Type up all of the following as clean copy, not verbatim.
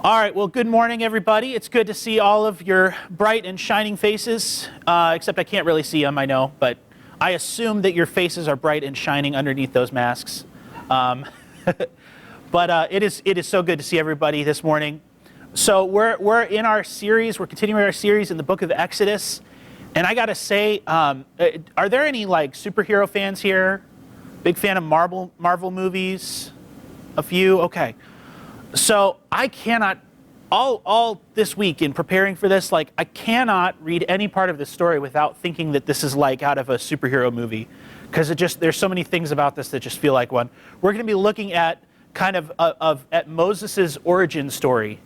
All right, well, good morning, everybody. It's good to see all of your bright and shining faces, except I can't really see them, I know, but I assume that your faces are bright and shining underneath those masks. But it is so good to see everybody this morning. So we're in our series, we're continuing our series in the book of Exodus, and I gotta say, are there any like superhero fans here? Big fan of Marvel movies? A few? Okay. So I cannot, all this week in preparing for this, like I cannot read any part of this story without thinking that this is like out of a superhero movie, because there's so many things about this that just feel like one. We're going to be looking at kind of at Moses' origin story,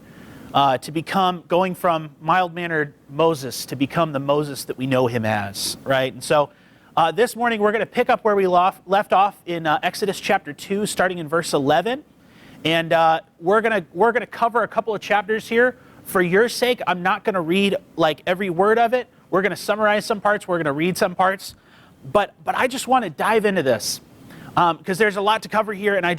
to become, going from mild-mannered Moses to become the Moses that we know him as, right? And so this morning we're going to pick up where we left off in Exodus chapter 2, starting in verse 11. And we're gonna cover a couple of chapters here. For your sake, I'm not gonna read like every word of it. We're gonna summarize some parts. We're gonna read some parts. But I just want to dive into this because there's a lot to cover here, and I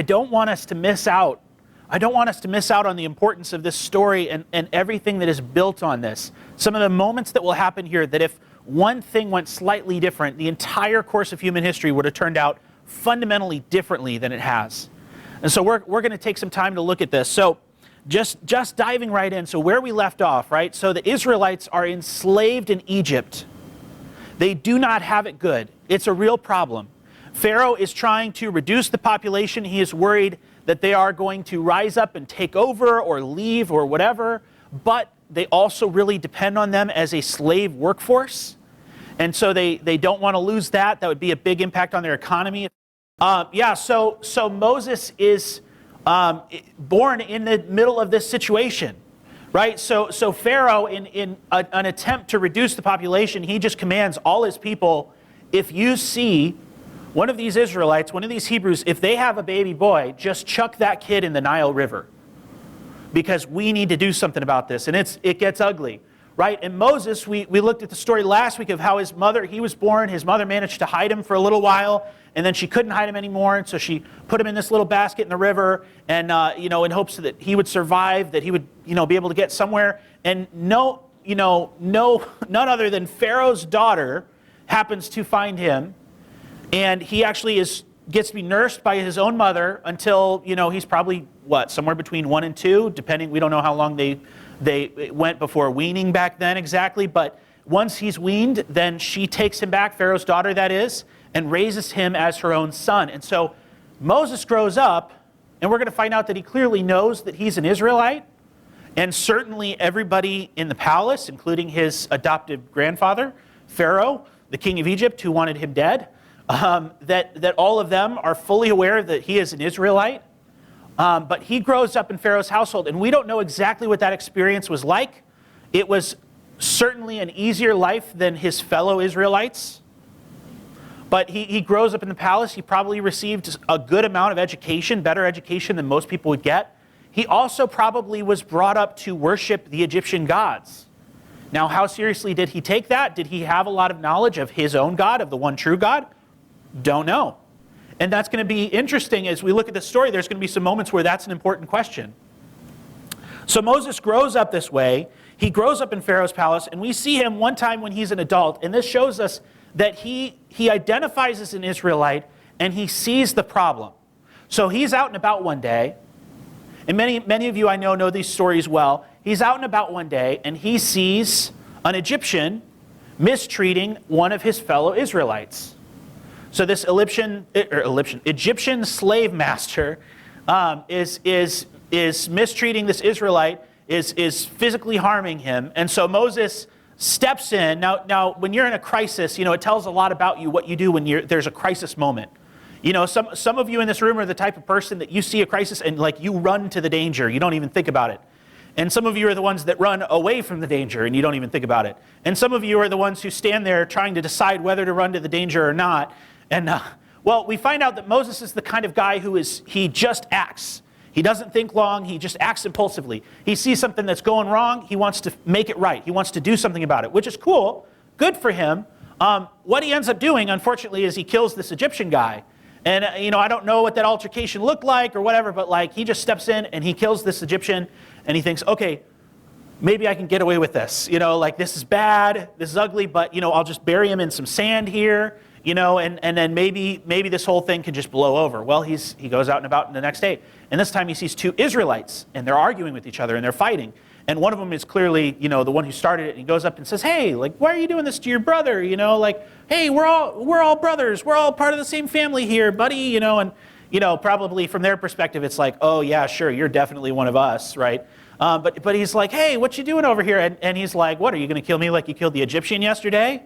don't want us to miss out. I don't want us to miss out on the importance of this story and everything that is built on this. Some of the moments that will happen here that if one thing went slightly different, the entire course of human history would have turned out fundamentally differently than it has. And so we're going to take some time to look at this. So just diving right in. So where we left off, right? So the Israelites are enslaved in Egypt. They do not have it good. It's a real problem. Pharaoh is trying to reduce the population. He is worried that they are going to rise up and take over or leave or whatever, but they also really depend on them as a slave workforce. And so they don't want to lose that. That would be a big impact on their economy. So Moses is born in the middle of this situation, right? So Pharaoh, in an attempt to reduce the population, he just commands all his people, if you see one of these Israelites, one of these Hebrews, if they have a baby boy, just chuck that kid in the Nile River, because we need to do something about this, and it gets ugly. Right? And Moses, we looked at the story last week of how he was born, his mother managed to hide him for a little while, and then she couldn't hide him anymore, and so she put him in this little basket in the river, and in hopes that he would survive, that he would be able to get somewhere. And none other than Pharaoh's daughter happens to find him, and he actually gets to be nursed by his own mother until he's probably somewhere between 1 and 2, depending. We don't know how long they went before weaning back then exactly, but once he's weaned, then she takes him back, Pharaoh's daughter that is, and raises him as her own son. And so Moses grows up, and we're going to find out that he clearly knows that he's an Israelite, and certainly everybody in the palace, including his adoptive grandfather, Pharaoh, the king of Egypt, who wanted him dead, that all of them are fully aware that he is an Israelite. But he grows up in Pharaoh's household, and we don't know exactly what that experience was like. It was certainly an easier life than his fellow Israelites. But he grows up in the palace. He probably received a good amount of education, better education than most people would get. He also probably was brought up to worship the Egyptian gods. Now, how seriously did he take that? Did he have a lot of knowledge of his own God, of the one true God? Don't know. And that's going to be interesting as we look at the story. There's going to be some moments where that's an important question. So Moses grows up this way. He grows up in Pharaoh's palace, and we see him one time when he's an adult, and this shows us that he identifies as an Israelite, and he sees the problem. So he's out and about one day, and many of you I know these stories well. He's out and about one day, and he sees an Egyptian mistreating one of his fellow Israelites. So this Egyptian slave master is mistreating this Israelite, is physically harming him, and so Moses steps in. Now, when you're in a crisis, it tells a lot about you what you do when there's a crisis moment. Some of you in this room are the type of person that you see a crisis and you run to the danger. You don't even think about it. And some of you are the ones that run away from the danger and you don't even think about it. And some of you are the ones who stand there trying to decide whether to run to the danger or not. And we find out that Moses is the kind of guy he just acts. He doesn't think long, he just acts impulsively. He sees something that's going wrong, he wants to make it right. He wants to do something about it, which is cool, good for him. What he ends up doing, unfortunately, is he kills this Egyptian guy. And, I don't know what that altercation looked like or whatever, but like he just steps in and he kills this Egyptian and he thinks, okay, maybe I can get away with this. Like this is bad, this is ugly, but, I'll just bury him in some sand here, and then maybe this whole thing can just blow over. Well, he goes out and about the next day. And this time he sees two Israelites and they're arguing with each other and they're fighting. And one of them is clearly, the one who started it. And he goes up and says, hey, like, why are you doing this to your brother? Like, hey, we're all brothers. We're all part of the same family here, buddy. And, probably from their perspective, it's like, oh, yeah, sure, you're definitely one of us, right? But he's like, hey, what you doing over here? And he's like, what, are you going to kill me like you killed the Egyptian yesterday?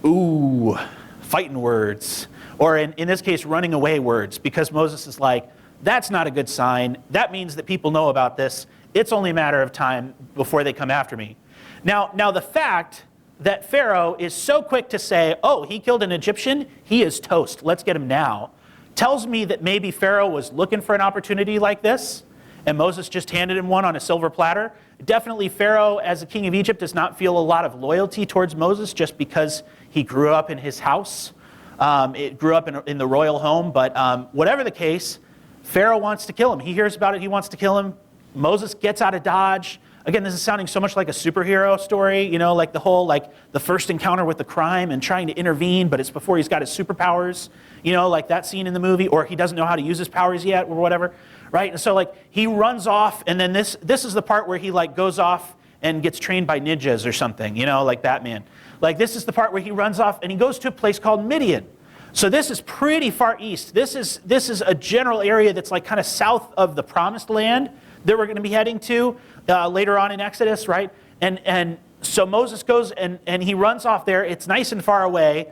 Ooh, fighting words. Or in this case, running away words. Because Moses is like, that's not a good sign. That means that people know about this. It's only a matter of time before they come after me. Now the fact that Pharaoh is so quick to say, oh, he killed an Egyptian, he is toast, let's get him now, tells me that maybe Pharaoh was looking for an opportunity like this, and Moses just handed him one on a silver platter. Definitely Pharaoh, as the king of Egypt, does not feel a lot of loyalty towards Moses just because he grew up in his house. It grew up in the royal home, but whatever the case, Pharaoh wants to kill him. He hears about it, he wants to kill him. Moses gets out of Dodge. Again, this is sounding so much like a superhero story, like the whole, like the first encounter with the crime and trying to intervene, but it's before he's got his superpowers, like that scene in the movie, or he doesn't know how to use his powers yet or whatever, right? And so like he runs off, and then this is the part where he like goes off and gets trained by ninjas or something, like Batman. Like this is the part where he runs off and he goes to a place called Midian. So this is pretty far east. This is a general area that's like kind of south of the Promised Land that we're going to be heading to later on in Exodus, right? And so Moses goes and he runs off there. It's nice and far away.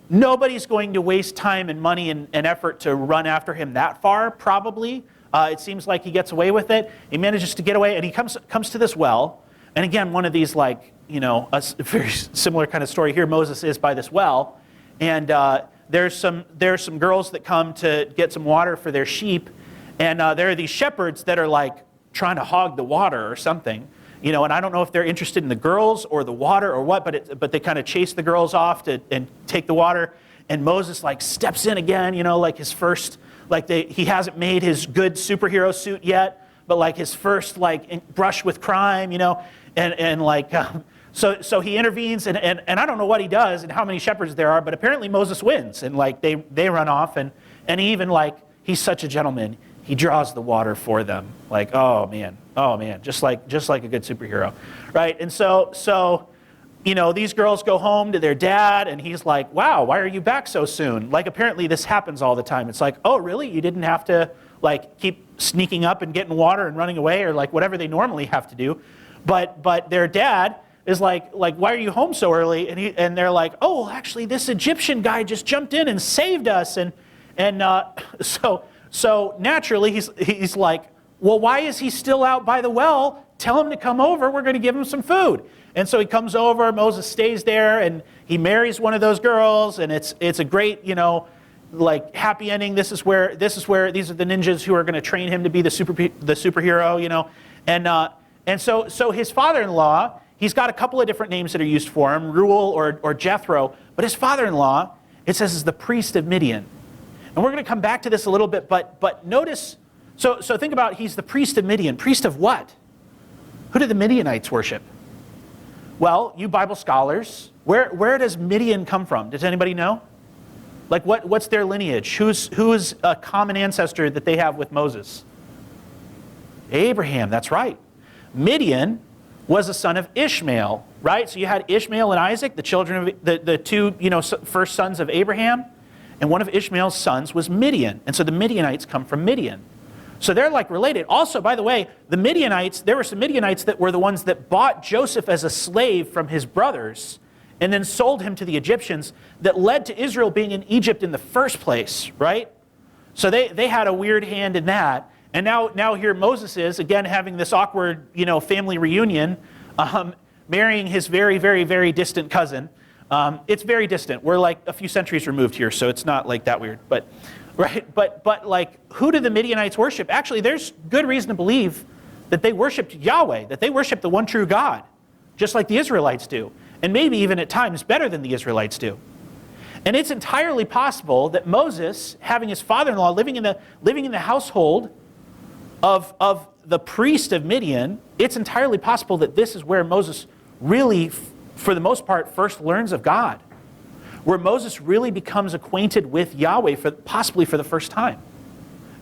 Nobody's going to waste time and money and effort to run after him that far, probably. It seems like he gets away with it. He manages to get away, and he comes to this well. And again, one of these like, a very similar kind of story here. Moses is by this well, and there's some girls that come to get some water for their sheep, and there are these shepherds that are like trying to hog the water or something, and I don't know if they're interested in the girls or the water or what, but they kind of chase the girls off and take the water, and Moses like steps in again, like his first, like he hasn't made his good superhero suit yet, but like his first like brush with crime, and like so he intervenes, and I don't know what he does and how many shepherds there are, but apparently Moses wins, and like they run off, and he even like, he's such a gentleman. He draws the water for them. Like, oh man, just like a good superhero, right? And so, these girls go home to their dad, and he's like, wow, why are you back so soon? Like, apparently this happens all the time. It's like, oh, really? You didn't have to like keep sneaking up and getting water and running away, or like whatever they normally have to do. But their dad is like, why are you home so early? And they're like, oh, actually, this Egyptian guy just jumped in and saved us, So naturally, he's like, well, why is he still out by the well? Tell him to come over. We're going to give him some food. And so he comes over. Moses stays there, and he marries one of those girls. And it's a great, like happy ending. These are the ninjas who are going to train him to be the superhero. And so his father-in-law, he's got a couple of different names that are used for him, Reuel or Jethro. But his father-in-law, it says, is the priest of Midian. And we're going to come back to this a little bit, but notice, so think about, he's the priest of Midian. Priest of what? Who do the Midianites worship? Well, you Bible scholars, where does Midian come from? Does anybody know? Like what's their lineage? Who's a common ancestor that they have with Moses? Abraham, that's right. Midian was a son of Ishmael, right? So you had Ishmael and Isaac, the children of the two, first sons of Abraham. And one of Ishmael's sons was Midian. And so the Midianites come from Midian. So they're like related. Also, by the way, the Midianites, there were some Midianites that were the ones that bought Joseph as a slave from his brothers and then sold him to the Egyptians, that led to Israel being in Egypt in the first place, right? So they had a weird hand in that. And now here Moses is, again, having this awkward, family reunion, marrying his very, very, very distant cousin. It's very distant. We're like a few centuries removed here, so it's not like that weird. But like, who do the Midianites worship? Actually, there's good reason to believe that they worshipped Yahweh, that they worship the one true God, just like the Israelites do, and maybe even at times better than the Israelites do. And it's entirely possible that Moses, having his father-in-law living in the household of the priest of Midian, it's entirely possible that this is where Moses really, for the most part, first learns of God. Where Moses really becomes acquainted with Yahweh possibly for the first time.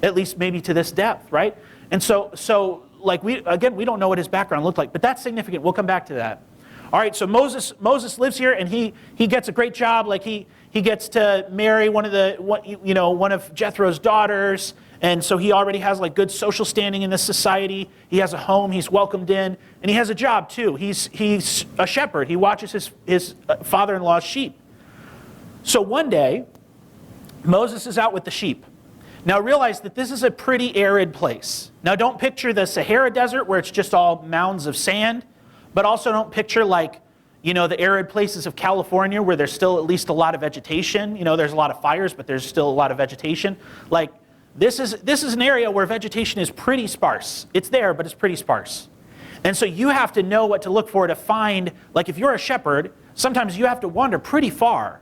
At least maybe to this depth, right? And so like we don't know what his background looked like, but that's significant. We'll come back to that. All right, so Moses lives here, and he gets a great job. Like he gets to marry one of Jethro's daughters, and so he already has like good social standing in this society. He has a home, he's welcomed in, and he has a job too. He's a shepherd. He watches his father-in-law's sheep. So one day, Moses is out with the sheep. Now realize that this is a pretty arid place. Now don't picture the Sahara Desert where it's just all mounds of sand, but also don't picture like, the arid places of California where there's still at least a lot of vegetation. There's a lot of fires, but there's still a lot of vegetation. Like this is an area where vegetation is pretty sparse. It's there, but it's pretty sparse. And so you have to know what to look for to find, like if you're a shepherd, sometimes you have to wander pretty far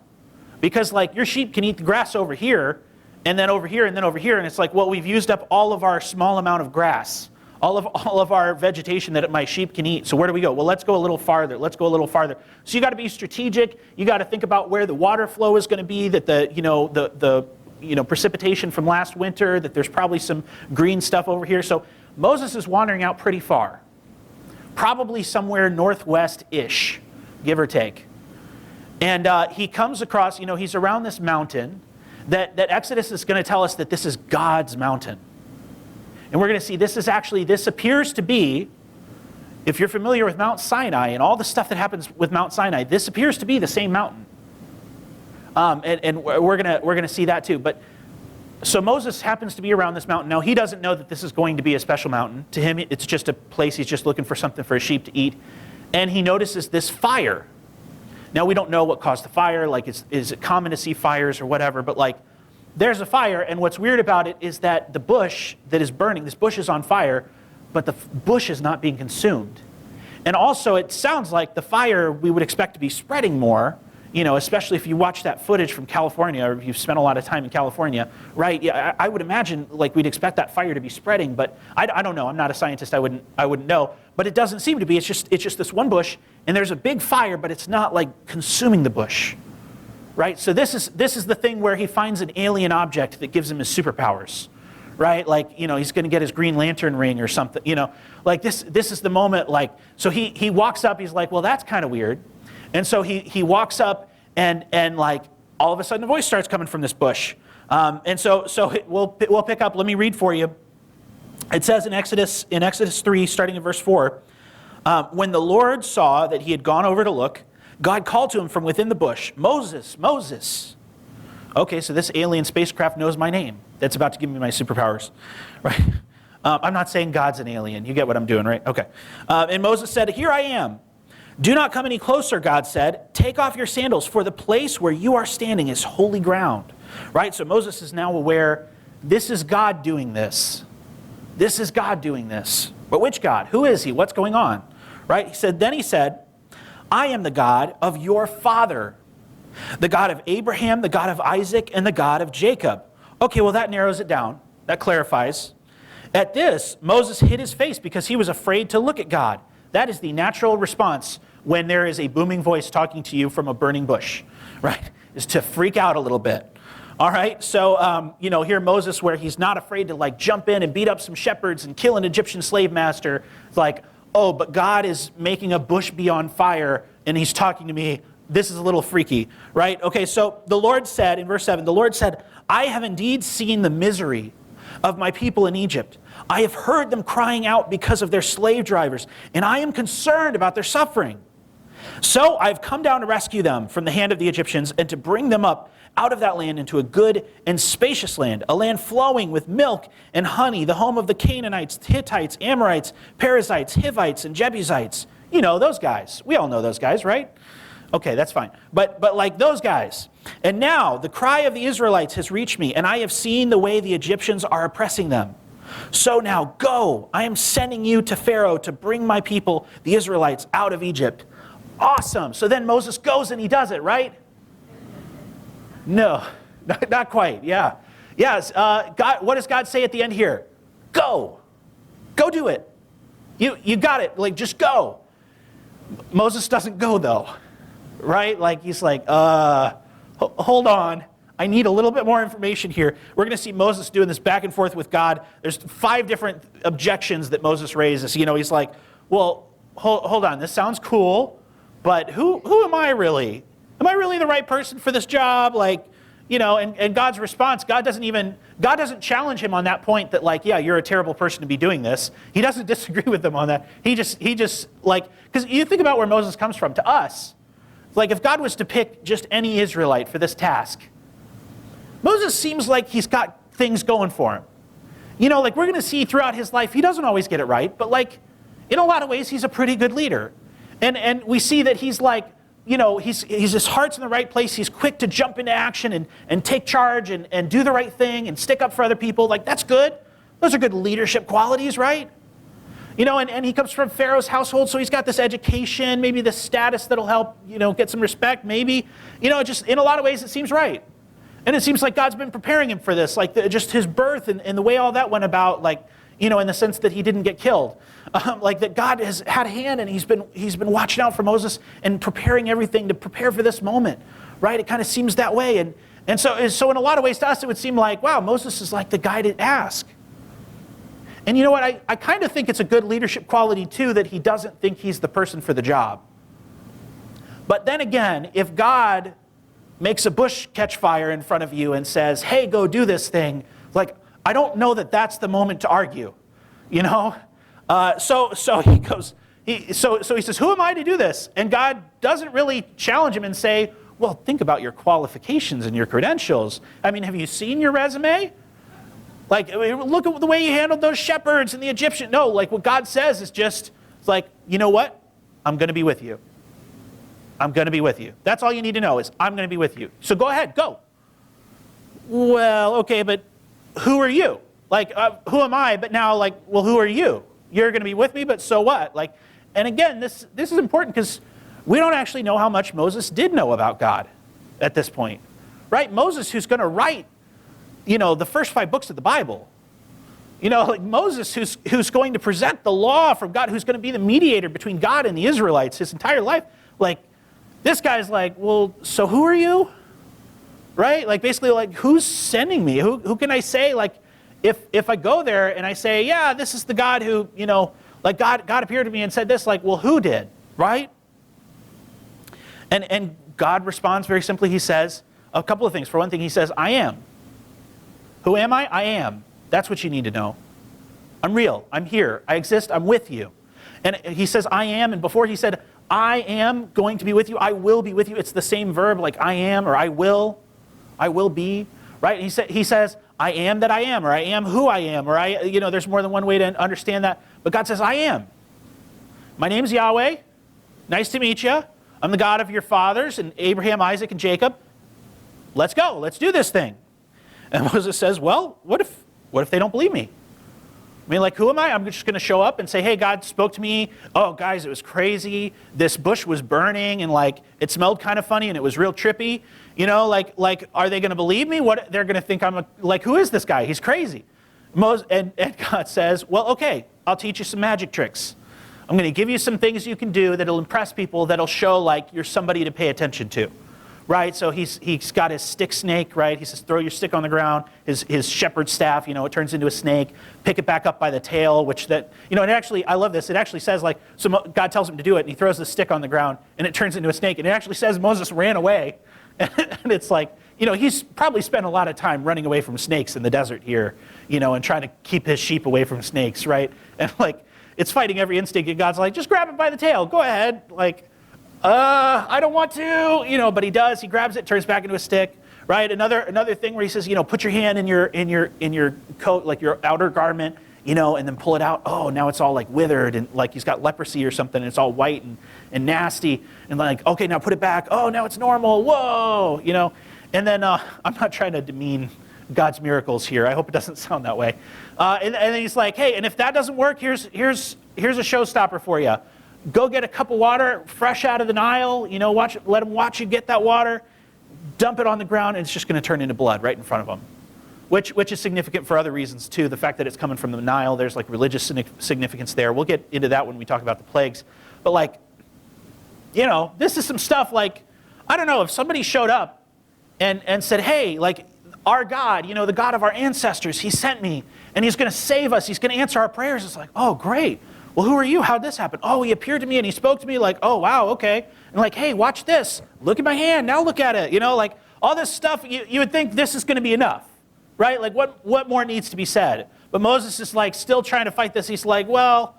because like your sheep can eat the grass over here and then over here and then over here. And it's like, well, we've used up all of our small amount of grass, all of our vegetation that my sheep can eat. So where do we go? Well, let's go a little farther. Let's go a little farther. So you got to be strategic. You got to think about where the water flow is going to be, that the precipitation from last winter, that there's probably some green stuff over here. So Moses is wandering out pretty far, probably somewhere northwest-ish, give or take. And he comes across, he's around this mountain that Exodus is going to tell us that this is God's mountain. And we're going to see this appears to be, if you're familiar with Mount Sinai and all the stuff that happens with Mount Sinai, this appears to be the same mountain. And we're going to see that too. But so Moses happens to be around this mountain. Now he doesn't know that this is going to be a special mountain. To him, it's just a place. He's just looking for something for his sheep to eat. And he notices this fire. Now we don't know what caused the fire. Like, is it common to see fires or whatever? But like, there's a fire. And what's weird about it is that the bush that is burning, this bush is on fire, but the bush is not being consumed. And also, it sounds like the fire we would expect to be spreading more. Especially if you watch that footage from California, or if you've spent a lot of time in California, right? Yeah, I would imagine like we'd expect that fire to be spreading, but I don't know. I'm not a scientist. I wouldn't know. But it doesn't seem to be. It's just this one bush, and there's a big fire, but it's not like consuming the bush, right? So this is the thing where he finds an alien object that gives him his superpowers, right? Like he's going to get his Green Lantern ring or something. Like this is the moment. Like so he walks up. He's like, well, that's kind of weird. And so he walks up and like all of a sudden a voice starts coming from this bush. And so we'll pick up. Let me read for you. It says in Exodus 3, starting in verse 4, when the Lord saw that he had gone over to look, God called to him from within the bush, Moses, Moses. Okay, so this alien spacecraft knows my name. That's about to give me my superpowers, right? I'm not saying God's an alien. You get what I'm doing, right? Okay. And Moses said, here I am. Do not come any closer, God said. Take off your sandals, for the place where you are standing is holy ground. Right? So Moses is now aware, this is God doing this. This is God doing this. But which God? Who is he? What's going on? Right? Then he said, I am the God of your father, the God of Abraham, the God of Isaac, and the God of Jacob. Okay, well that narrows it down. That clarifies. At this, Moses hid his face because he was afraid to look at God. That is the natural response when there is a booming voice talking to you from a burning bush, right? Is to freak out a little bit. All right, so here Moses, where he's not afraid to like jump in and beat up some shepherds and kill an Egyptian slave master. It's like, oh, but God is making a bush be on fire and he's talking to me. This is a little freaky, right? Okay, so the Lord said in verse 7, the Lord said, I have indeed seen the misery of my people in Egypt. I have heard them crying out because of their slave drivers, and I am concerned about their suffering. So I've come down to rescue them from the hand of the Egyptians and to bring them up out of that land into a good and spacious land, a land flowing with milk and honey, the home of the Canaanites, Hittites, Amorites, Perizzites, Hivites, and Jebusites. Those guys. We all know those guys, right? Okay, that's fine. But like those guys. And now the cry of the Israelites has reached me, and I have seen the way the Egyptians are oppressing them. So now go, I am sending you to Pharaoh to bring my people, the Israelites, out of Egypt. Awesome. So then Moses goes and he does it, right? No, not quite. Yeah. Yes. God, what does God say at the end here? Go. Go do it. You got it. Like, just go. Moses doesn't go, though. Right? Like, he's like, hold on. I need a little bit more information here. We're going to see Moses doing this back and forth with God. There's 5 different objections that Moses raises. He's like, well, hold on. This sounds cool, but who am I really? Am I really the right person for this job? Like, and God's response, God doesn't challenge him on that point that, like, yeah, you're a terrible person to be doing this. He doesn't disagree with them on that. He just like, because you think about where Moses comes from. To us, like, if God was to pick just any Israelite for this task, Moses seems like he's got things going for him. Like, we're going to see throughout his life, he doesn't always get it right, but, like, in a lot of ways, he's a pretty good leader. And we see that he's like, his heart's in the right place. He's quick to jump into action and take charge and do the right thing and stick up for other people. Like, that's good. Those are good leadership qualities, right? And he comes from Pharaoh's household, so he's got this education, maybe this status that'll help, get some respect, maybe. Just in a lot of ways, it seems right. And it seems like God's been preparing him for this, like just his birth and the way all that went about, like, in the sense that he didn't get killed. Like, that God has had a hand, and he's been watching out for Moses and preparing everything to prepare for this moment, right? It kind of seems that way. And so in a lot of ways to us, it would seem like, wow, Moses is like the guy to ask. And you know what? I kind of think it's a good leadership quality, too, that he doesn't think he's the person for the job. But then again, if God makes a bush catch fire in front of you and says, hey, go do this thing, like, I don't know that that's the moment to argue, So he goes, so he says, who am I to do this? And God doesn't really challenge him and say, well, think about your qualifications and your credentials. I mean, have you seen your resume? Like, look at the way you handled those shepherds and the Egyptian. No, like, what God says is just, it's like, you know what? I'm going to be with you. I'm going to be with you. That's all you need to know is I'm going to be with you. So go ahead, go. Well, okay, but who are you? Like, who am I? But now, like, well, who are you? You're going to be with me, but so what? Like, and again, this is important because we don't actually know how much Moses did know about God at this point, right? Moses, who's going to write, the first 5 books of the Bible, like Moses, who's going to present the law from God, who's going to be the mediator between God and the Israelites his entire life. Like, this guy's like, well, so who are you? Right? Like, basically, like, who's sending me? Who can I say, like, if I go there and I say, yeah, this is the God who, like, God appeared to me and said this, like, well, who did? Right? And God responds very simply. He says a couple of things. For one thing, he says, I am. Who am I? I am. That's what you need to know. I'm real. I'm here. I exist. I'm with you. And he says, I am. And before he said, I am going to be with you, I will be with you. It's the same verb, like I am or I will be, right? He says, I am that I am, or I am who I am, or there's more than one way to understand that. But God says, I am. My name's Yahweh. Nice to meet you. I'm the God of your fathers, and Abraham, Isaac, and Jacob. Let's go. Let's do this thing. And Moses says, well, what if they don't believe me? I mean, like, who am I? I'm just going to show up and say, hey, God spoke to me. Oh, guys, it was crazy. This bush was burning, and, like, it smelled kind of funny, and it was real trippy. Like, are they going to believe me? What, they're going to think who is this guy? He's crazy. And God says, well, okay, I'll teach you some magic tricks. I'm going to give you some things you can do that'll impress people, that'll show, like, you're somebody to pay attention to. Right, so he's got his stick snake, right? He says, throw your stick on the ground. His shepherd staff, it turns into a snake. Pick it back up by the tail, and actually, I love this. It actually says, like, so God tells him to do it, and he throws the stick on the ground, and it turns into a snake. And it actually says Moses ran away. And it's like, he's probably spent a lot of time running away from snakes in the desert here, and trying to keep his sheep away from snakes, right? And, like, it's fighting every instinct, and God's like, just grab it by the tail. Go ahead, like, I don't want to, but he does. He grabs it, turns back into a stick, right? Another thing where he says, put your hand in your coat, like your outer garment, and then pull it out. Oh, now it's all like withered and like he's got leprosy or something. And it's all white and nasty. And like, okay, now put it back. Oh, now it's normal. Whoa, And then I'm not trying to demean God's miracles here. I hope it doesn't sound that way. And then he's like, hey, and if that doesn't work, here's a showstopper for you. Go get a cup of water fresh out of the Nile, let them watch you get that water. dump it on the ground, and it's just going to turn into blood right in front of them. Which is significant for other reasons too. The fact that it's coming from the Nile, there's like religious significance there. We'll get into that when we talk about the plagues. But like, you know, this is some stuff like, I don't know, if somebody showed up and said, hey, like our God, you know, the God of our ancestors, he sent me and he's going to save us. He's going to answer our prayers. It's like, oh, great. Well, who are you? How'd this happen? Oh, he appeared to me and he spoke to me like, oh, wow, okay. And like, hey, watch this. Look at my hand. Now look at it. You know, like all this stuff, you would think this is going to be enough, right? Like what more needs to be said? But Moses is like still trying to fight this. He's like, well,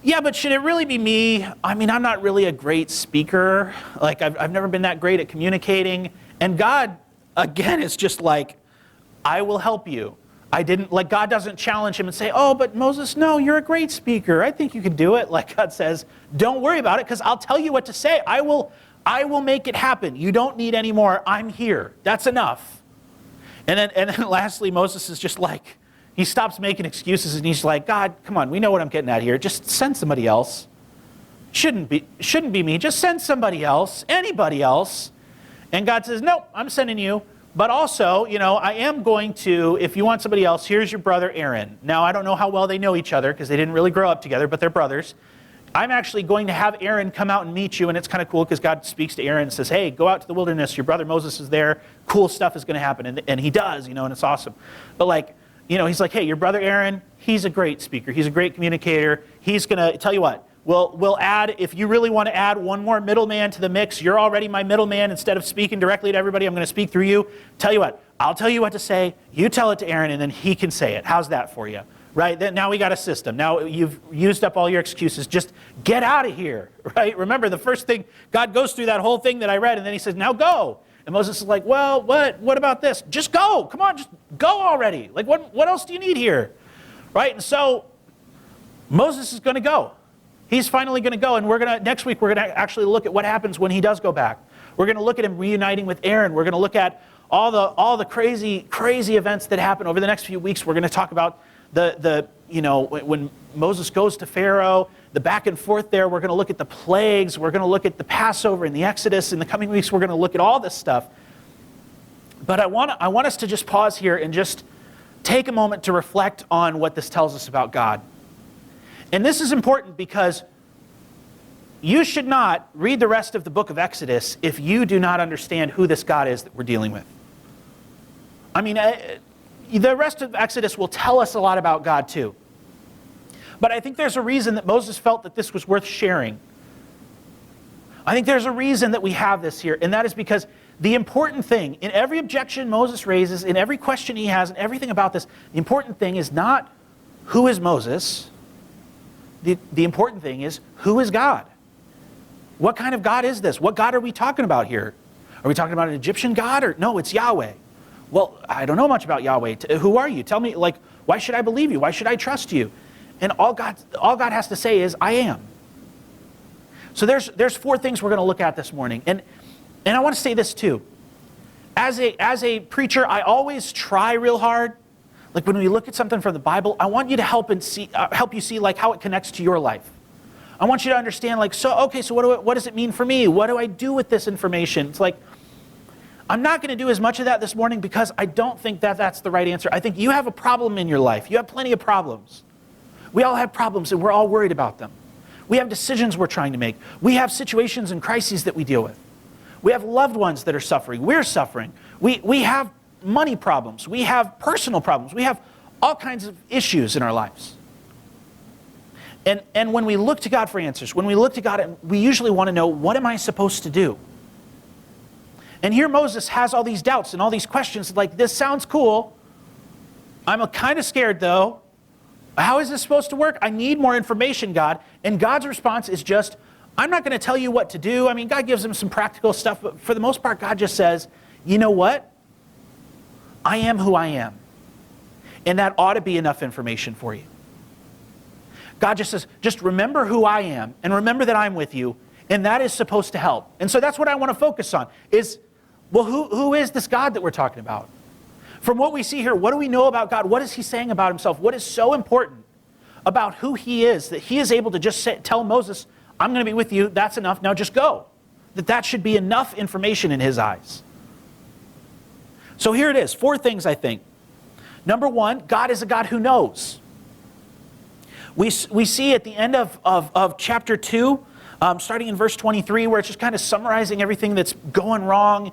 yeah, but should it really be me? I mean, I'm not really a great speaker. Like I've never been that great at communicating. And God, again, is just like, I will help you. God doesn't challenge him and say, oh, but Moses, no, you're a great speaker. I think you can do it. Like God says, don't worry about it because I'll tell you what to say. I will make it happen. You don't need any more. I'm here. That's enough. And then lastly, Moses is just like, he stops making excuses and he's like, God, come on, we know what I'm getting at here. Just send somebody else. Shouldn't be me. Just send somebody else, anybody else. And God says, nope, I'm sending you. But also, you know, I am going to, if you want somebody else, here's your brother Aaron. Now, I don't know how well they know each other because they didn't really grow up together, but they're brothers. I'm actually going to have Aaron come out and meet you, and it's kind of cool because God speaks to Aaron and says, hey, go out to the wilderness. Your brother Moses is there. Cool stuff is going to happen. And he does, you know, and it's awesome. But like, you know, he's like, hey, your brother Aaron, he's a great speaker. He's a great communicator. He's going to, tell you what, we'll add, if you really want to add one more middleman to the mix, you're already my middleman. Instead of speaking directly to everybody, I'm going to speak through you. Tell you what, I'll tell you what to say. You tell it to Aaron, and then he can say it. How's that for you? Right? Then now we got a system. Now you've used up all your excuses. Just get out of here. Right? Remember, the first thing, God goes through that whole thing that I read, and then he says, now go. And Moses is like, well, what about this? Just go. Come on, just go already. Like, what else do you need here? Right? And so Moses is going to go. He's finally going to go, and next week we're going to actually look at what happens when he does go back. We're going to look at him reuniting with Aaron. We're going to look at all the crazy events that happen over the next few weeks. We're going to talk about when Moses goes to Pharaoh, the back and forth there. We're going to look at the plagues. We're going to look at the Passover and the Exodus. In the coming weeks, we're going to look at all this stuff. But I want us to just pause here and just take a moment to reflect on what this tells us about God. And this is important because you should not read the rest of the book of Exodus if you do not understand who this God is that we're dealing with. I mean, the rest of Exodus will tell us a lot about God too. But I think there's a reason that Moses felt that this was worth sharing. I think there's a reason that we have this here, and that is because the important thing, in every objection Moses raises, in every question he has, and everything about this, the important thing is not who is Moses. The important thing is, who is God? What kind of God is this? What God are we talking about here? Are we talking about an Egyptian God? Or no, it's Yahweh. Well, I don't know much about Yahweh. Who are you? Tell me, like, why should I believe you? Why should I trust you? And all God has to say is, I am. So there's four things we're going to look at this morning. And I want to say this too. As a preacher, I always try real hard. Like when we look at something from the Bible, I want you to help you see like how it connects to your life. I want you to understand like, so what does it mean for me? What do I do with this information? It's like, I'm not going to do as much of that this morning because I don't think that that's the right answer. I think you have a problem in your life. You have plenty of problems. We all have problems and we're all worried about them. We have decisions we're trying to make. We have situations and crises that we deal with. We have loved ones that are suffering. We're suffering. We have money problems. We have personal problems. We have all kinds of issues in our lives. And when we look to God for answers, when we look to God, we usually want to know, what am I supposed to do? And here Moses has all these doubts and all these questions like, this sounds cool. I'm kind of scared though. How is this supposed to work? I need more information, God. And God's response is just, I'm not going to tell you what to do. I mean, God gives him some practical stuff, but for the most part, God just says, you know what? I am who I am. And that ought to be enough information for you. God just says, just remember who I am and remember that I'm with you, and that is supposed to help. And so that's what I want to focus on is, well, who is this God that we're talking about? From what we see here, what do we know about God? What is he saying about himself? What is so important about who he is that he is able to just tell Moses, I'm going to be with you, that's enough, now just go. that should be enough information in his eyes. So here it is, 4 things I think. Number 1, God is a God who knows. We see at the end of chapter 2, starting in verse 23, where it's just kind of summarizing everything that's going wrong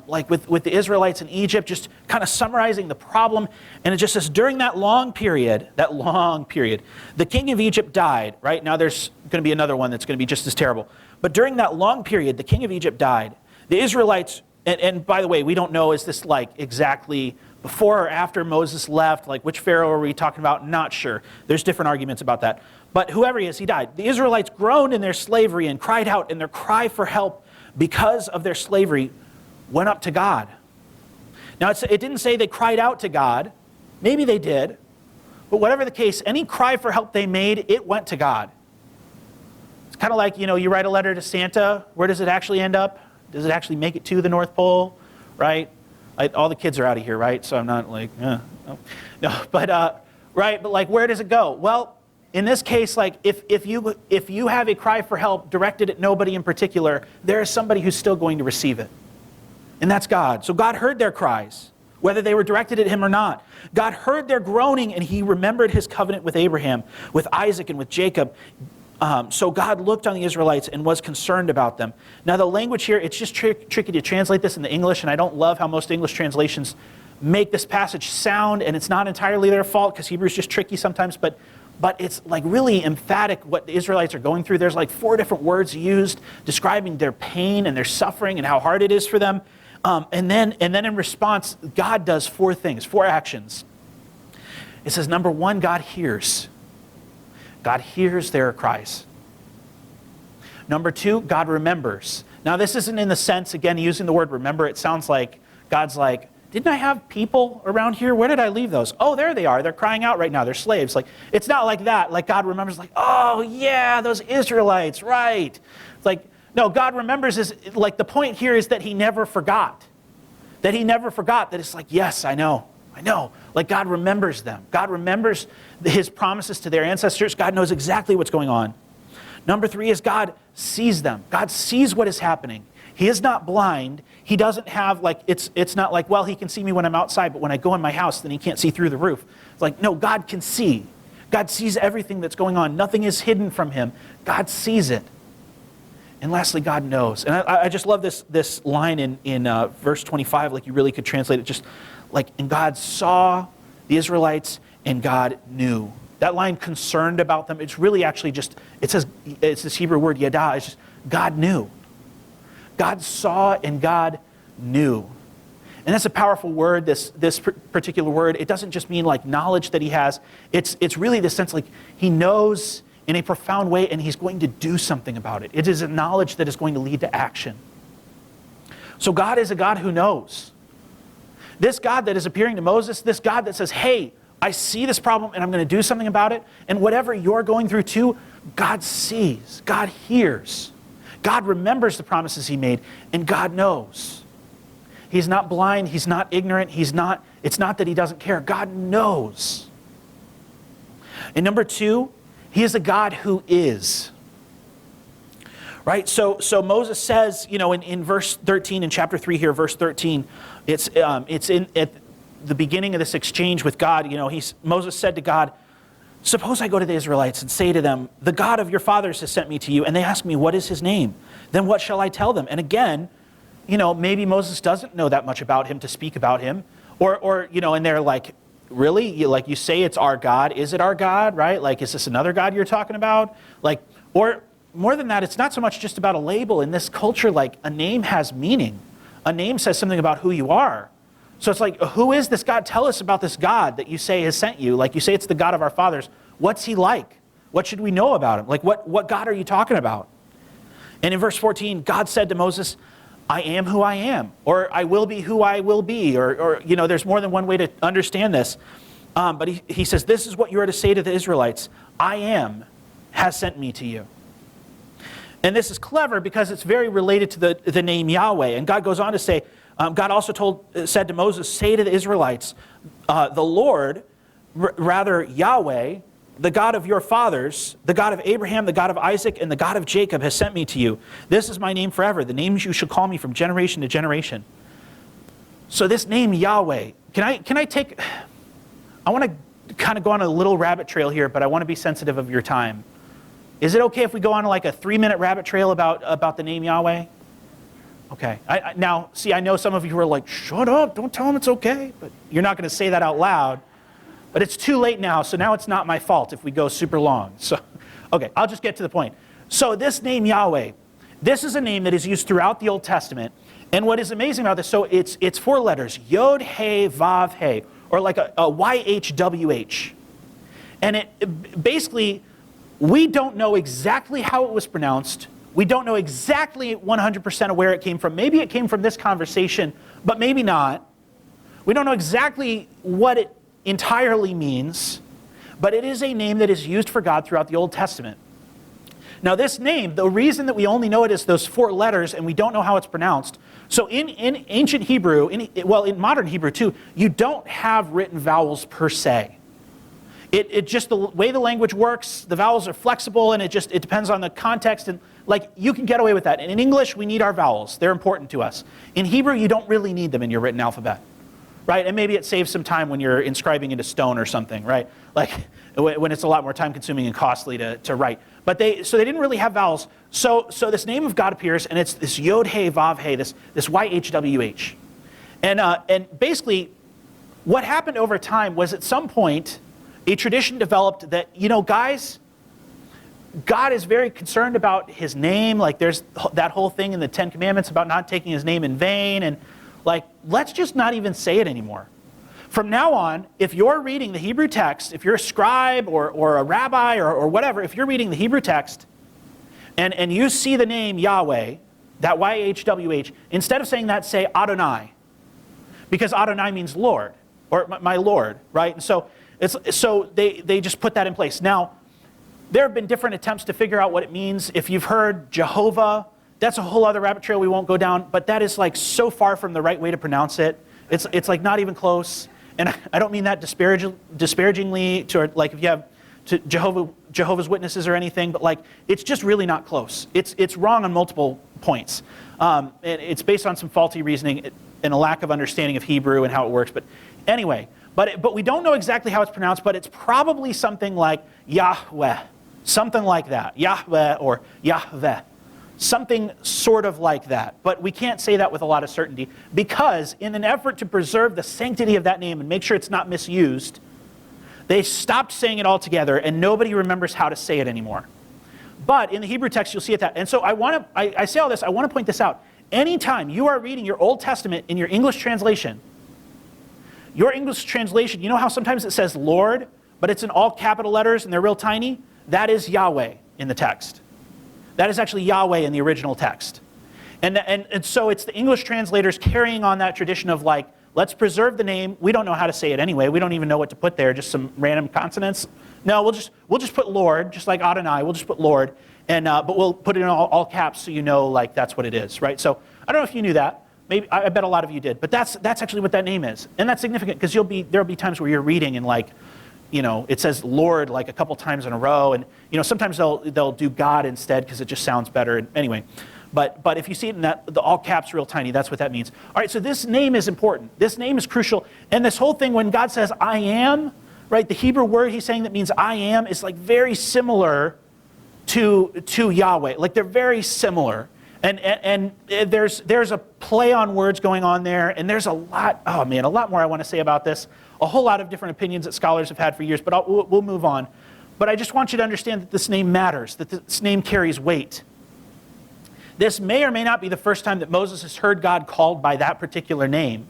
like with the Israelites in Egypt, just kind of summarizing the problem. And it just says, during that long period, the king of Egypt died, right? Now there's going to be another one that's going to be just as terrible. But during that long period, the king of Egypt died. The Israelites, and by the way, we don't know, is this like exactly before or after Moses left? Like which Pharaoh are we talking about? Not sure. There's different arguments about that. But whoever he is, he died. The Israelites groaned in their slavery and cried out, and their cry for help because of their slavery went up to God. Now it didn't say they cried out to God. Maybe they did. But whatever the case, any cry for help they made, it went to God. It's kind of like, you write a letter to Santa. Where does it actually end up? Does it actually make it to the North Pole? Right? All the kids are out of here, right? So I'm not like, no. But right, but like, where does it go? Well, in this case, like, if you have a cry for help directed at nobody in particular, there is somebody who's still going to receive it, and that's God. So God heard their cries, whether they were directed at him or not. God heard their groaning, and he remembered his covenant with Abraham, with Isaac, and with Jacob. So God looked on the Israelites and was concerned about them. Now the language here, it's just tricky to translate this into English, and I don't love how most English translations make this passage sound, and it's not entirely their fault because Hebrew is just tricky sometimes, but it's like really emphatic what the Israelites are going through. There's like 4 different words used describing their pain and their suffering and how hard it is for them. And then in response, God does 4 things, 4 actions. It says, number 1, God hears. God hears their cries. Number 2, God remembers. Now this isn't in the sense, again, using the word remember, it sounds like God's like, didn't I have people around here? Where did I leave those? Oh, there they are. They're crying out right now. They're slaves. Like, it's not like that. Like God remembers, like, oh yeah, those Israelites, right. It's like, no, God remembers is like the point here is that he never forgot. That he never forgot that it's like, yes, I know. Like God remembers them. God remembers his promises to their ancestors. God knows exactly what's going on. Number 3 is God sees them. God sees what is happening. He is not blind. He doesn't have like, it's not like, well, he can see me when I'm outside, but when I go in my house, then he can't see through the roof. It's like, no, God can see. God sees everything that's going on. Nothing is hidden from him. God sees it. And lastly, God knows. And I just love this line in verse 25, like you really could translate it just like, and God saw the Israelites and God knew. That line, concerned about them, it's really actually just, it's this Hebrew word, yada, it's just, God knew. God saw and God knew. And that's a powerful word, this particular word. It doesn't just mean like knowledge that he has. It's really the sense like he knows in a profound way and he's going to do something about it. It is a knowledge that is going to lead to action. So God is a God who knows. This God that is appearing to Moses, this God that says, hey, I see this problem and I'm going to do something about it. And whatever you're going through too, God sees, God hears. God remembers the promises he made, and God knows. He's not blind, he's not ignorant, it's not that he doesn't care. God knows. And number 2, he is a God who is. Right? So Moses says, in verse 13, in chapter 3 here, verse 13, it's at the beginning of this exchange with God, Moses said to God, suppose I go to the Israelites and say to them, the God of your fathers has sent me to you, and they ask me, what is his name? Then what shall I tell them? And again, maybe Moses doesn't know that much about him to speak about him. Or and they're like, really? You say it's our God. Is it our God, right? Like, is this another God you're talking about? Like, or more than that, it's not so much just about a label. In this culture, like, a name has meaning. A name says something about who you are. So it's like, who is this God? Tell us about this God that you say has sent you. Like, you say it's the God of our fathers. What's he like? What should we know about him? Like, what God are you talking about? And in verse 14, God said to Moses, I am who I am, or I will be who I will be, or there's more than one way to understand this. But he says, this is what you are to say to the Israelites. I am has sent me to you. And this is clever because it's very related to the name Yahweh. And God goes on to say, God also said to Moses, say to the Israelites, the Lord, rather Yahweh, the God of your fathers, the God of Abraham, the God of Isaac, and the God of Jacob has sent me to you. This is my name forever, the name you shall call me from generation to generation. So this name Yahweh, I want to kind of go on a little rabbit trail here, but I want to be sensitive of your time. Is it okay if we go on like a 3-minute rabbit trail about the name Yahweh? Okay. Now, see, I know some of you are like, shut up, don't tell them it's okay. But you're not going to say that out loud. But it's too late now, so now it's not my fault if we go super long. So, okay, I'll just get to the point. So this name Yahweh, this is a name that is used throughout the Old Testament. And what is amazing about this, so it's 4 letters, Yod, He, Vav, He, or like a YHWH. And it basically, we don't know exactly how it was pronounced. We don't know exactly 100% of where it came from. Maybe it came from this conversation, but maybe not. We don't know exactly what it entirely means, but it is a name that is used for God throughout the Old Testament. Now this name, the reason that we only know it is those 4 letters and we don't know how it's pronounced, so in ancient Hebrew, in modern Hebrew too, you don't have written vowels per se. It just, the way the language works, the vowels are flexible and it depends on the context, and like you can get away with that. And in English, we need our vowels. They're important to us. In Hebrew, you don't really need them in your written alphabet. Right? And maybe it saves some time when you're inscribing into stone or something, right? Like when it's a lot more time consuming and costly to write. But they didn't really have vowels. So this name of God appears, and it's this Yod He Vav He, this YHWH. And basically, what happened over time was at some point, a tradition developed that, guys, God is very concerned about his name. Like there's that whole thing in the 10 Commandments about not taking his name in vain, and like, let's just not even say it anymore. From now on, if you're reading the Hebrew text, if you're a scribe or a rabbi or whatever, if you're reading the Hebrew text and you see the name Yahweh, that YHWH, instead of saying that, say Adonai. Because Adonai means Lord, or my Lord, right? And so they just put that in place. Now, there have been different attempts to figure out what it means. If you've heard Jehovah, that's a whole other rabbit trail we won't go down, but that is like so far from the right way to pronounce it. It's like not even close. And I don't mean that disparagingly to, like, if you have to Jehovah's Witnesses or anything, but like it's just really not close. It's wrong on multiple points. And it's based on some faulty reasoning and a lack of understanding of Hebrew and how it works. But anyway, but we don't know exactly how it's pronounced, but it's probably something like Yahweh, something like that, Yahweh or Yahweh. Something sort of like that. But we can't say that with a lot of certainty because in an effort to preserve the sanctity of that name and make sure it's not misused, they stopped saying it altogether and nobody remembers how to say it anymore. But in the Hebrew text, you'll see it that. And so I say all this, I want to point this out. Anytime you are reading your Old Testament in your English translation, you know how sometimes it says Lord, but it's in all capital letters and they're real tiny? That is Yahweh in the text. That is actually Yahweh in the original text. And so it's the English translators carrying on that tradition of like, let's preserve the name. We don't know how to say it anyway. We don't even know what to put there, just some random consonants. No, we'll just put Lord, just like Adonai, we'll just put Lord. But we'll put it in all caps so you know like that's what it is, right? So I don't know if you knew that. Maybe I bet a lot of you did. But that's actually what that name is. And that's significant because there'll be times where you're reading and like, it says Lord like a couple times in a row, and sometimes they'll do God instead because it just sounds better. And anyway, but if you see it in the all caps real tiny, that's what that means. All right, so this name is important. This name is crucial. And this whole thing, when God says I am, right, the Hebrew word he's saying that means I am is like very similar to Yahweh. Like they're very similar. And there's a play on words going on there, and there's a lot more I want to say about this. A whole lot of different opinions that scholars have had for years, but we'll move on. But I just want you to understand that this name matters, that this name carries weight. This may or may not be the first time that Moses has heard God called by that particular name.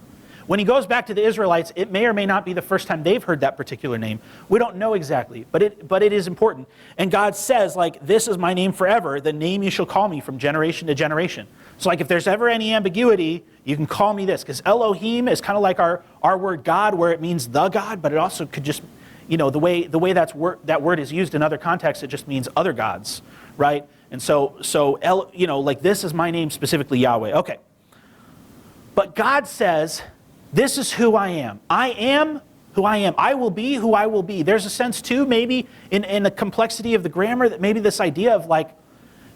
When he goes back to the Israelites, it may or may not be the first time they've heard that particular name. We don't know exactly, but it is important. And God says, like, this is my name forever, the name you shall call me from generation to generation. So like if there's ever any ambiguity, you can call me this, because Elohim is kind of like our word God, where it means the God, but it also could just, the way that word is used in other contexts, it just means other gods, right? And so like this is my name specifically, Yahweh. Okay. But God says, this is who I am. I am who I am. I will be who I will be. There's a sense too, maybe in the complexity of the grammar, that maybe this idea of like,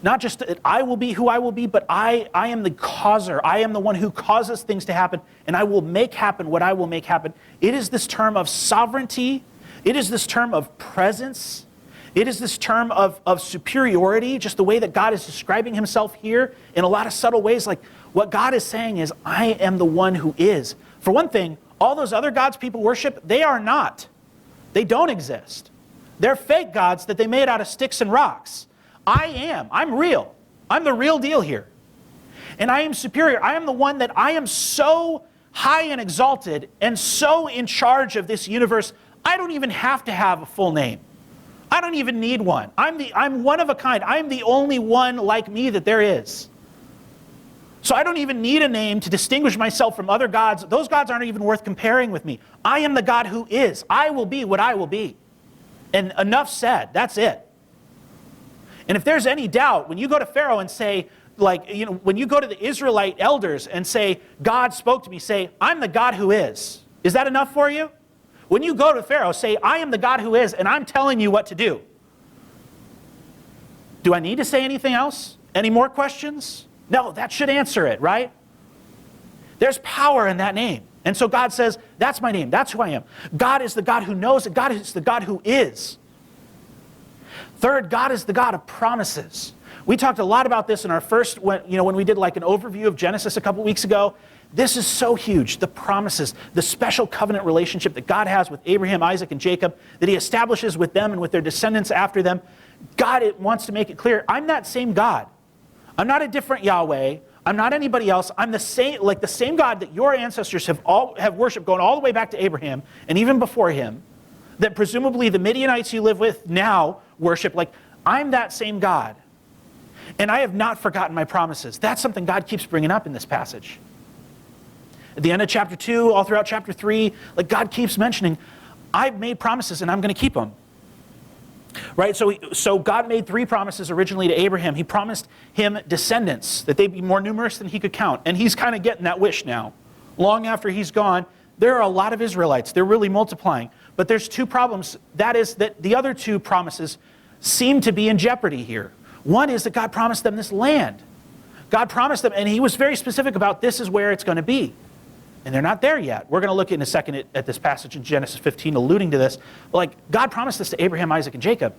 not just that I will be who I will be, but I am the causer. I am the one who causes things to happen, and I will make happen what I will make happen. It is this term of sovereignty. It is this term of presence. It is this term of superiority, just the way that God is describing himself here in a lot of subtle ways. Like what God is saying is, I am the one who is. For one thing, all those other gods people worship, they are not. They don't exist. They're fake gods that they made out of sticks and rocks. I am. I'm real. I'm the real deal here. And I am superior. I am the one that I am so high and exalted and so in charge of this universe, I don't even have to have a full name. I don't even need one. I'm one of a kind. I'm the only one like me that there is. So I don't even need a name to distinguish myself from other gods. Those gods aren't even worth comparing with me. I am the God who is. I will be what I will be. And enough said. That's it. And if there's any doubt, when you go to Pharaoh and say, like, you know, when you go to the Israelite elders and say, God spoke to me, say, I'm the God who is. Is that enough for you? When you go to Pharaoh, say, I am the God who is, and I'm telling you what to do. Do I need to say anything else? Any more questions? No, that should answer it, right? There's power in that name. And so God says, that's my name. That's who I am. God is the God who knows. God is the God who is. Third, God is the God of promises. We talked a lot about this in our first, when we did like an overview of Genesis a couple weeks ago. This is so huge, the promises, the special covenant relationship that God has with Abraham, Isaac, and Jacob, that he establishes with them and with their descendants after them. God wants to make it clear, I'm that same God. I'm not a different Yahweh. I'm not anybody else. I'm the same God that your ancestors have worshipped going all the way back to Abraham and even before him, that presumably the Midianites you live with now worship. Like, I'm that same God. And I have not forgotten my promises. That's something God keeps bringing up in this passage. At the end of chapter 2, all throughout chapter 3, like God keeps mentioning, I've made promises and I'm going to keep them. Right? So God made 3 promises originally to Abraham. He promised him descendants, that they'd be more numerous than he could count. And he's kind of getting that wish now. Long after he's gone, there are a lot of Israelites. They're really multiplying. But there's 2 problems. That is that the other 2 promises seem to be in jeopardy here. One is that God promised them this land. God promised them, and he was very specific about this is where it's going to be. And they're not there yet. We're going to look in a second at this passage in Genesis 15 alluding to this. Like, God promised this to Abraham, Isaac, and Jacob,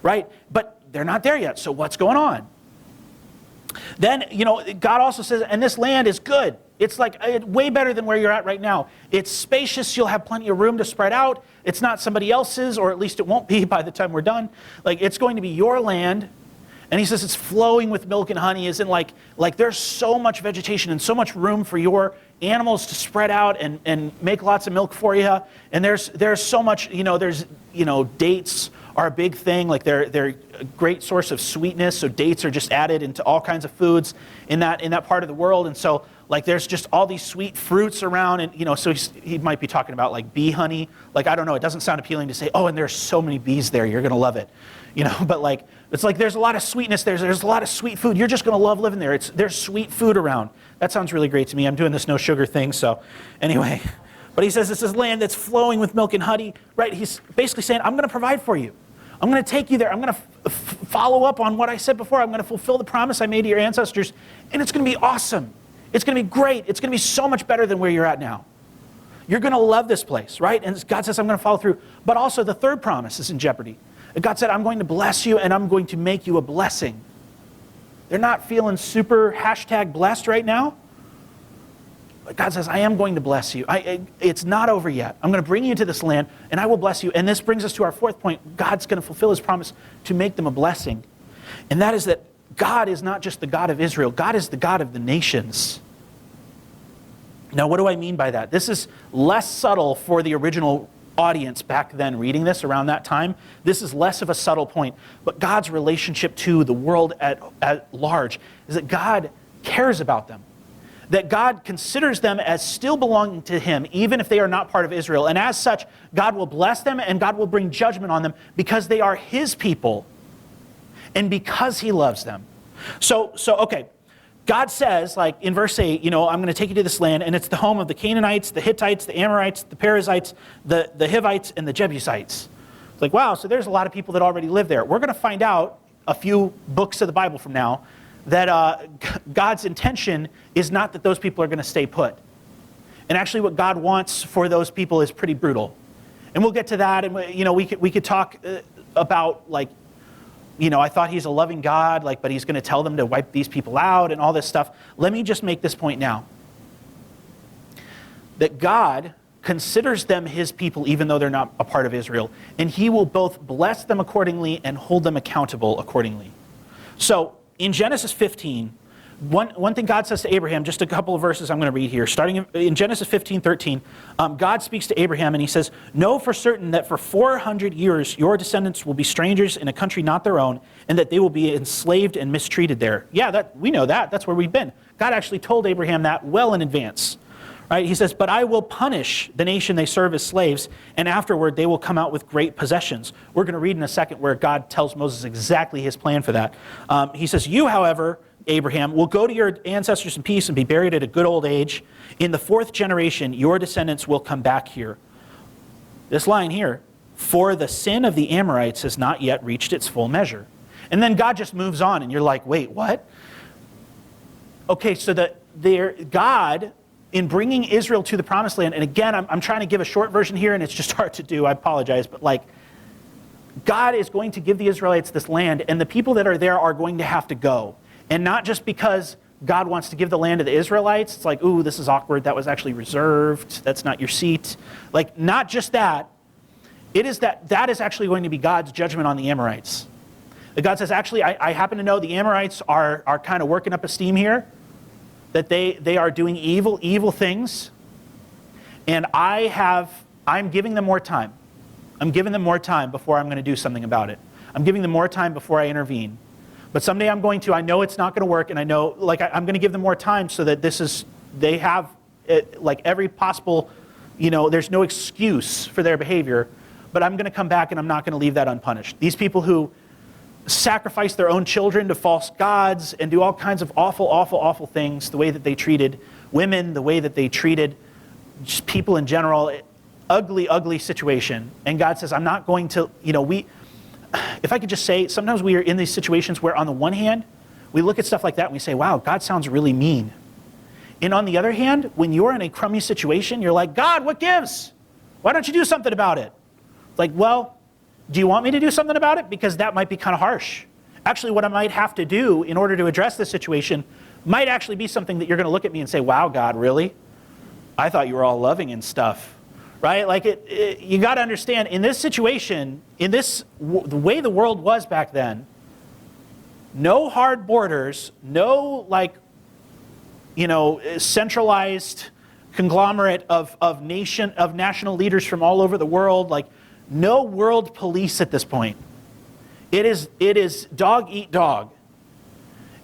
right? But they're not there yet, so what's going on? Then, God also says, and this land is good. It's like way better than where you're at right now. It's spacious. You'll have plenty of room to spread out. It's not somebody else's, or at least it won't be by the time we're done. Like, it's going to be your land. And he says it's flowing with milk and honey, as in like there's so much vegetation and so much room for your animals to spread out and make lots of milk for you. And there's so much, dates are a big thing. Like they're a great source of sweetness. So dates are just added into all kinds of foods in that part of the world. And so like there's just all these sweet fruits around, and so he might be talking about like bee honey. Like, I don't know, it doesn't sound appealing to say, oh, and there's so many bees there, you're gonna love it. But like it's like there's a lot of sweetness, there's a lot of sweet food. You're just gonna love living there. There's sweet food around. That sounds really great to me. I'm doing this no sugar thing, so anyway. But he says this is land that's flowing with milk and honey, right? He's basically saying, I'm gonna provide for you. I'm gonna take you there. I'm gonna follow up on what I said before. I'm gonna fulfill the promise I made to your ancestors, and it's gonna be awesome. It's going to be great. It's going to be so much better than where you're at now. You're going to love this place, right? And God says, I'm going to follow through. But also the third promise is in jeopardy. God said, I'm going to bless you and I'm going to make you a blessing. They're not feeling super #blessed right now. But God says, I am going to bless you. It's not over yet. I'm going to bring you to this land and I will bless you. And this brings us to our 4th point. God's going to fulfill his promise to make them a blessing. And that is that God is not just the God of Israel. God is the God of the nations. Now, what do I mean by that? This is less subtle for the original audience back then reading this around that time. This is less of a subtle point. But God's relationship to the world at large is that God cares about them. That God considers them as still belonging to him, even if they are not part of Israel. And as such, God will bless them and God will bring judgment on them because they are his people and because he loves them. So okay. God says, like in verse 8, I'm going to take you to this land, and it's the home of the Canaanites, the Hittites, the Amorites, the Perizzites, the Hivites, and the Jebusites. It's like, wow, so there's a lot of people that already live there. We're going to find out a few books of the Bible from now that God's intention is not that those people are going to stay put. And actually what God wants for those people is pretty brutal. And we'll get to that, and we could talk about, like, I thought he's a loving God, but he's going to tell them to wipe these people out and all this stuff. Let me just make this point now. That God considers them his people even though they're not a part of Israel. And he will both bless them accordingly and hold them accountable accordingly. So in Genesis 15, one thing God says to Abraham, just a couple of verses I'm going to read here. Starting in Genesis 15:13, God speaks to Abraham and he says, "Know for certain that for 400 years your descendants will be strangers in a country not their own, and that they will be enslaved and mistreated there." Yeah, we know that. That's where we've been. God actually told Abraham that well in advance. Right? He says, "But I will punish the nation they serve as slaves, and afterward they will come out with great possessions." We're going to read in a second where God tells Moses exactly his plan for that. He says, "You, however, Abraham, will go to your ancestors in peace and be buried at a good old age. In the 4th generation, your descendants will come back here." This line here, "For the sin of the Amorites has not yet reached its full measure." And then God just moves on, and you're like, wait, what? Okay, so God, in bringing Israel to the promised land, and again, I'm trying to give a short version here, and it's just hard to do, I apologize, but God is going to give the Israelites this land, and the people that are there are going to have to go. And not just because God wants to give the land to the Israelites. It's like, ooh, this is awkward. That was actually reserved. That's not your seat. Not just that. It is that is actually going to be God's judgment on the Amorites. God says, actually, I happen to know the Amorites are kind of working up a steam here. That they are doing evil things. And I'm giving them more time. I'm giving them more time before I'm going to do something about it. I'm giving them more time before I intervene. But someday I'm going to, I know it's not going to work, and I know, I'm going to give them more time so that they have, every possible, there's no excuse for their behavior, but I'm going to come back and I'm not going to leave that unpunished. These people who sacrifice their own children to false gods and do all kinds of awful, awful, awful things, the way that they treated women, the way that they treated just people in general, ugly, ugly situation. And God says, I'm not going to, if I could just say, sometimes we are in these situations where on the one hand, we look at stuff like that and we say, wow, God sounds really mean. And on the other hand, when you're in a crummy situation, you're like, God, what gives? Why don't you do something about it? It's like, well, do you want me to do something about it? Because that might be kind of harsh. Actually, what I might have to do in order to address this situation might actually be something that you're going to look at me and say, wow, God, really? I thought you were all loving and stuff. Right? You got to understand, in this situation, the way the world was back then, no hard borders, no centralized conglomerate of national leaders from all over the world, no world police at this point. It is dog eat dog.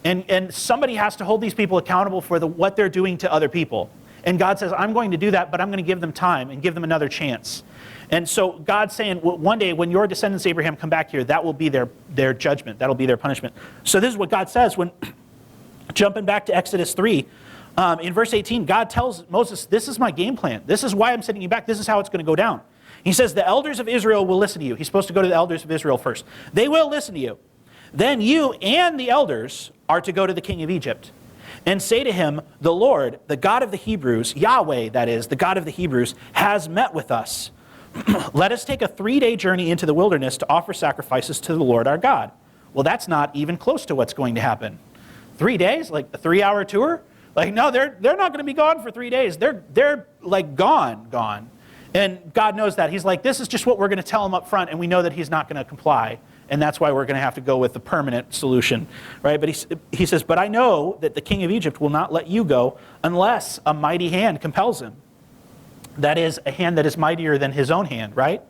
And somebody has to hold these people accountable for what they're doing to other people. And God says, I'm going to do that, but I'm going to give them time and give them another chance. And so God's saying, one day when your descendants, Abraham, come back here, that will be their judgment. That'll be their punishment. So this is what God says when, jumping back to Exodus 3, in verse 18, God tells Moses, this is my game plan. This is why I'm sending you back. This is how it's going to go down. He says, the elders of Israel will listen to you. He's supposed to go to the elders of Israel first. They will listen to you. Then you and the elders are to go to the king of Egypt and say to him, the Lord, the God of the Hebrews, Yahweh, that is, the God of the Hebrews, has met with us. Let us take a 3-day journey into the wilderness to offer sacrifices to the Lord our God. Well, that's not even close to what's going to happen. 3 days? Like a 3-hour tour? No, they're not going to be gone for 3 days. They're gone. And God knows that. He's like, this is just what we're going to tell him up front, and we know that he's not going to comply. And that's why we're going to have to go with the permanent solution, right? But he says, but I know that the king of Egypt will not let you go unless a mighty hand compels him. That is, a hand that is mightier than his own hand, right?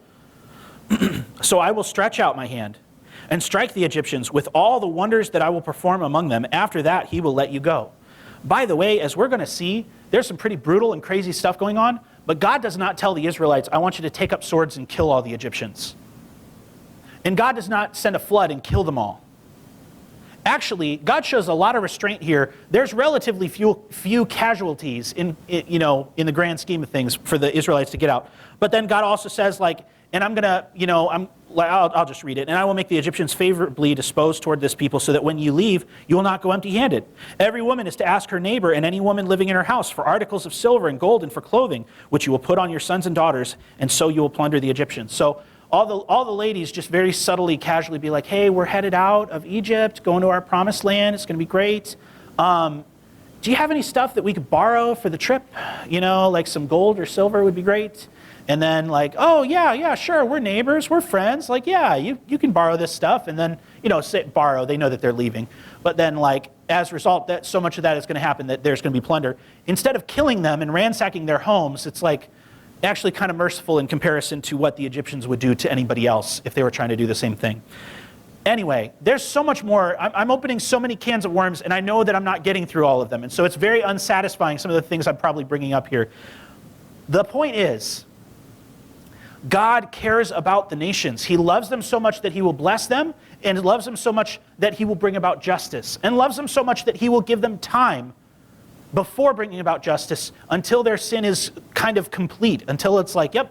So I will stretch out my hand and strike the Egyptians with all the wonders that I will perform among them. After that, he will let you go. By the way, as we're going to see, there's some pretty brutal and crazy stuff going on, but God does not tell the Israelites, I want you to take up swords and kill all the Egyptians. And God does not send a flood and kill them all. Actually, God shows a lot of restraint here. There's relatively few casualties in the grand scheme of things for the Israelites to get out. But then God also says, like, and I'm gonna, I'll just read it. And I will make the Egyptians favorably disposed toward this people, so that when you leave, you will not go empty-handed. Every woman is to ask her neighbor and any woman living in her house for articles of silver and gold and for clothing, which you will put on your sons and daughters, and so you will plunder the Egyptians. So all the ladies just very subtly, casually be like, hey, we're headed out of Egypt, going to our promised land. It's going to be great. Do you have any stuff that we could borrow for the trip? Like some gold or silver would be great. And then like, oh, yeah, sure, we're neighbors, we're friends. Like, yeah, you can borrow this stuff. And then, say borrow, they know that they're leaving. But then like, as a result, that so much of that is going to happen that there's going to be plunder. Instead of killing them and ransacking their homes, it's like actually kind of merciful in comparison to what the Egyptians would do to anybody else if they were trying to do the same thing. Anyway, there's so much more. I'm opening so many cans of worms, and I know that I'm not getting through all of them. And so it's very unsatisfying, some of the things I'm probably bringing up here. The point is, God cares about the nations. He loves them so much that he will bless them, and loves them so much that he will bring about justice, and loves them so much that he will give them time before bringing about justice until their sin is kind of complete, until it's like, yep,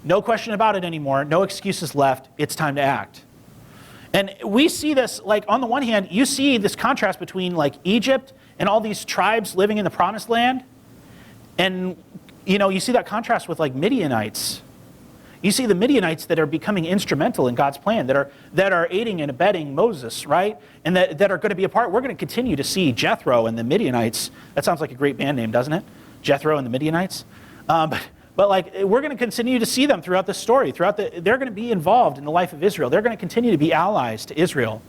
no question about it anymore, no excuses left, it's time to act. And we see this, like, on the one hand, you see this contrast between like Egypt and all these tribes living in the promised land, and you see that contrast with like Midianites. You see the Midianites that are becoming instrumental in God's plan, that are aiding and abetting Moses, right? And that are going to be a part. We're going to continue to see Jethro and the Midianites. That sounds like a great band name, doesn't it? Jethro and the Midianites. But like, we're going to continue to see them throughout the story. They're going to be involved in the life of Israel. They're going to continue to be allies to Israel.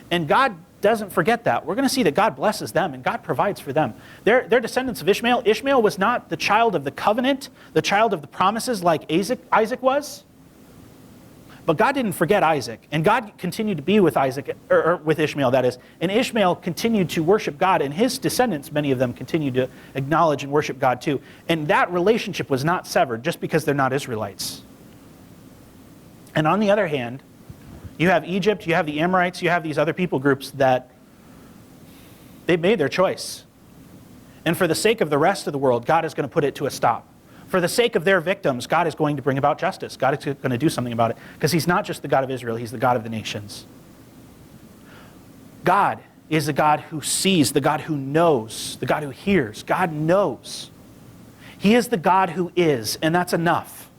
And God doesn't forget that. We're going to see that God blesses them and God provides for them. They're descendants of Ishmael. Ishmael was not the child of the covenant, the child of the promises like Isaac was. But God didn't forget Isaac. And God continued to be with Isaac, or with Ishmael, that is. And Ishmael continued to worship God. And his descendants, many of them, continued to acknowledge and worship God too. And that relationship was not severed just because they're not Israelites. And on the other hand, you have Egypt, you have the Amorites, you have these other people groups that they've made their choice. And for the sake of the rest of the world, God is going to put it to a stop. For the sake of their victims, God is going to bring about justice. God is going to do something about it. Because he's not just the God of Israel, he's the God of the nations. God is the God who sees, the God who knows, the God who hears. God knows. He is the God who is, and that's enough.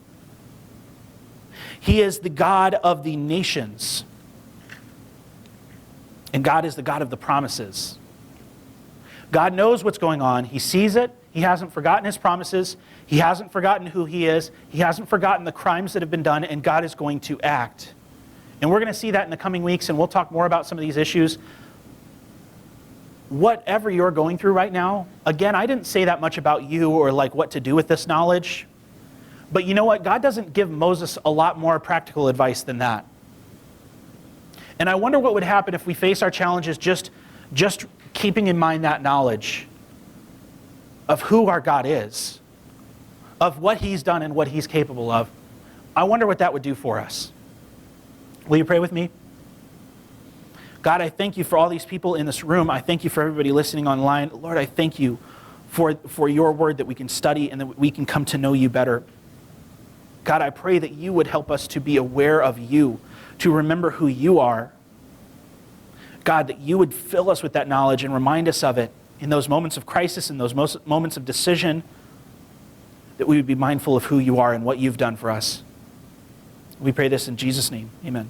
He is the God of the nations. And God is the God of the promises. God knows what's going on. He sees it. He hasn't forgotten his promises. He hasn't forgotten who he is. He hasn't forgotten the crimes that have been done, and God is going to act. And we're going to see that in the coming weeks, and we'll talk more about some of these issues. Whatever you're going through right now, again, I didn't say that much about you or like what to do with this knowledge. But you know what? God doesn't give Moses a lot more practical advice than that. And I wonder what would happen if we face our challenges just keeping in mind that knowledge of who our God is, of what he's done and what he's capable of. I wonder what that would do for us. Will you pray with me? God, I thank you for all these people in this room. I thank you for everybody listening online. Lord, I thank you for your word that we can study and that we can come to know you better. God, I pray that you would help us to be aware of you, to remember who you are. God, that you would fill us with that knowledge and remind us of it in those moments of crisis, in those moments of decision, that we would be mindful of who you are and what you've done for us. We pray this in Jesus' name. Amen.